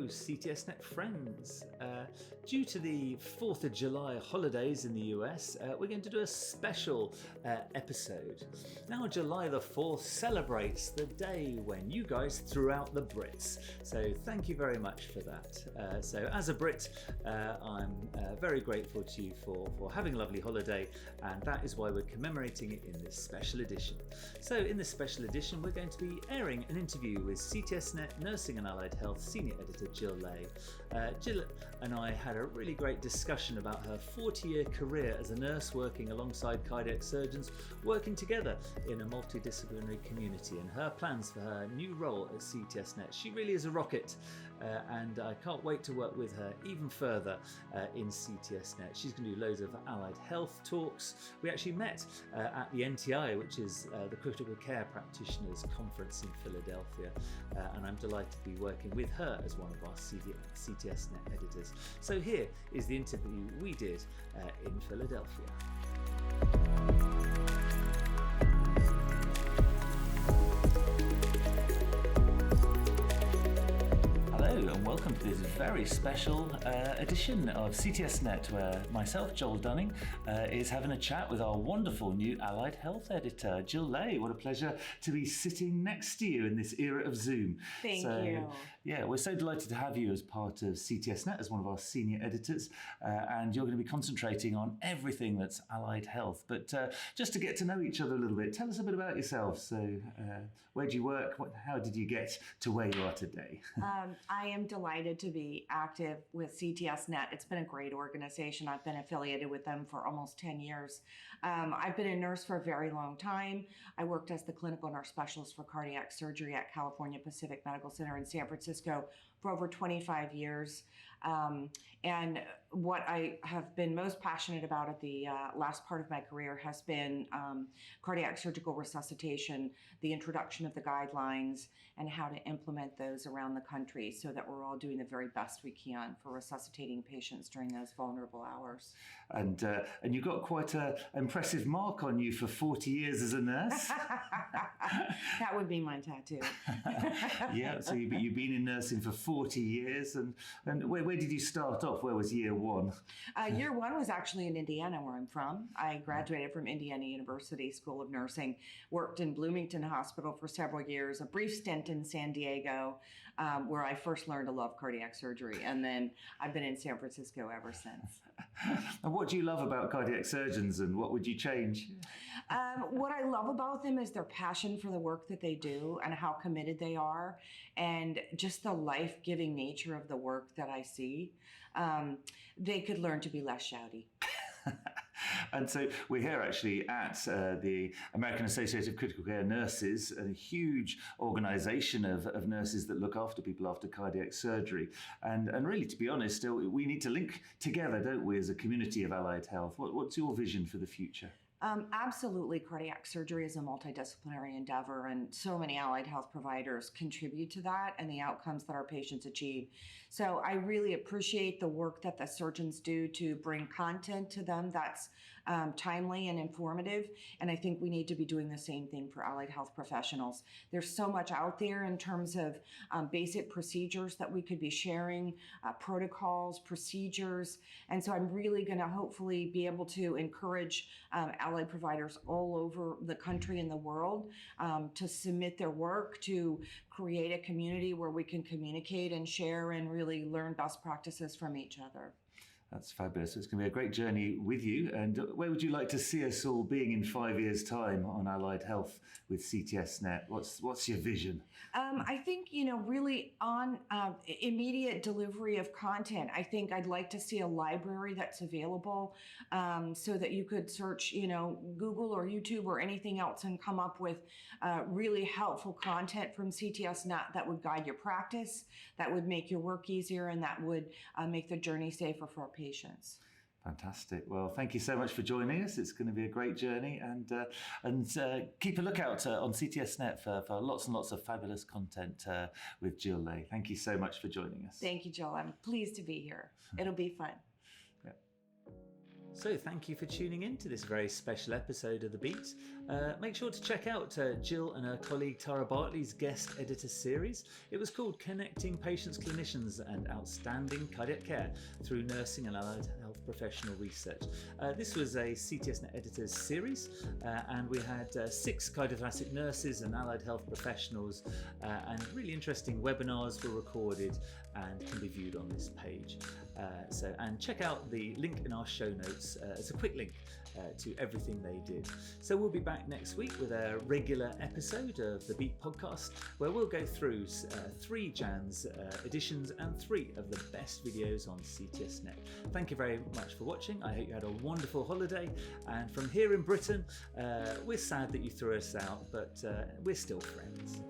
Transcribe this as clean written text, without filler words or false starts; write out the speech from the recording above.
CTSNet friends. Due to the 4th of July holidays in the US, we're going to do a special episode. Now, July the 4th celebrates the day when you guys threw out the Brits. So thank you very much for that. So as a Brit, I'm very grateful to you for having a lovely holiday, and that is why we're commemorating it in this special edition. So in this special edition, we're going to be airing an interview with CTSNet Nursing and Allied Health Senior Editor Jill Ley. Jill and I had a really great discussion about her 40-year career as a nurse working alongside cardiac surgeons, working together in a multidisciplinary community, and her plans for her new role at CTSNet. She really is a rocket, and I can't wait to work with her even further in CTSNet. She's going to do loads of allied health talks. We actually met at the NTI, which is the Critical Care Practitioners Conference in Philadelphia, and I'm delighted to be working with her as one of our CTSNet editors. So here is the interview we did in Philadelphia. Hello and welcome to this very special edition of CTSNet, where myself, Joel Dunning, is having a chat with our wonderful new Allied Health editor, Jill Ley. What a pleasure to be sitting next to you in this era of Zoom. Thank you. Yeah, we're so delighted to have you as part of CTSNet, as one of our senior editors, and you're going to be concentrating on everything that's allied health. But just to get to know each other a little bit, tell us a bit about yourself. So where do you work? How did you get to where you are today? I am delighted to be active with CTSNet. It's been a great organization. I've been affiliated with them for almost 10 years. I've been a nurse for a very long time. I worked as the clinical nurse specialist for cardiac surgery at California Pacific Medical Center in San Francisco for over 25 years. And what I have been most passionate about at the last part of my career has been cardiac surgical resuscitation, the introduction of the guidelines, and how to implement those around the country so that we're all doing the very best we can for resuscitating patients during those vulnerable hours. And you've got quite an impressive mark on you for 40 years as a nurse. That would be my tattoo. Yeah, so you've been in nursing for 40 years. And where did you start off? Where was year one? Year one was actually in Indiana, where I'm from. I graduated from Indiana University School of Nursing, worked in Bloomington Hospital for several years, a brief stint in San Diego, where I first learned to love cardiac surgery. And then I've been in San Francisco ever since. And what do you love about cardiac surgeons, and what would you change? What I love about them is their passion for the work that they do and how committed they are, and just the life-giving nature of the work that I see. They could learn to be less shouty. And so we're here actually at the American Association of Critical Care Nurses, a huge organization of nurses that look after people after cardiac surgery. And really, to be honest, we need to link together, don't we, as a community of allied health? What's your vision for the future? Absolutely. Cardiac surgery is a multidisciplinary endeavor, and so many allied health providers contribute to that and the outcomes that our patients achieve. So I really appreciate the work that the surgeons do to bring content to them that's timely and informative. And I think we need to be doing the same thing for allied health professionals. There's so much out there in terms of basic procedures that we could be sharing, protocols, procedures. And so I'm really going to hopefully be able to encourage allied providers all over the country and the world to submit their work, to create a community where we can communicate and share and really learn best practices from each other. That's fabulous. It's going to be a great journey with you. And where would you like to see us all being in 5 years' time on allied health with CTSNet? What's your vision? I think, really on immediate delivery of content. I think I'd like to see a library that's available so that you could search, Google or YouTube or anything else and come up with really helpful content from CTSNet that would guide your practice, that would make your work easier, and that would make the journey safer for our patients. Fantastic. Well, thank you so much for joining us. It's going to be a great journey, and keep a lookout on CTSNet for lots and lots of fabulous content with Jill Ley. Thank you so much for joining us. Thank you, Jill. I'm pleased to be here. It'll be fun. Yeah. So thank you for tuning in to this very special episode of The Beat. Make sure to check out Jill and her colleague Tara Bartley's guest editor series. It was called Connecting Patients, Clinicians and Outstanding Cardiac Care Through Nursing and Allied Health Professional Research. This was a CTSNet editors series and we had 6 cardiothoracic nurses and allied health professionals and really interesting webinars were recorded and can be viewed on this page. And check out the link in our show notes as a quick link to everything they did. So we'll be back next week with a regular episode of the Beat podcast where we'll go through 3 Jan's editions and 3 of the best videos on CTSNet. Thank you very much for watching. I hope you had a wonderful holiday, and from here in Britain we're sad that you threw us out, but we're still friends.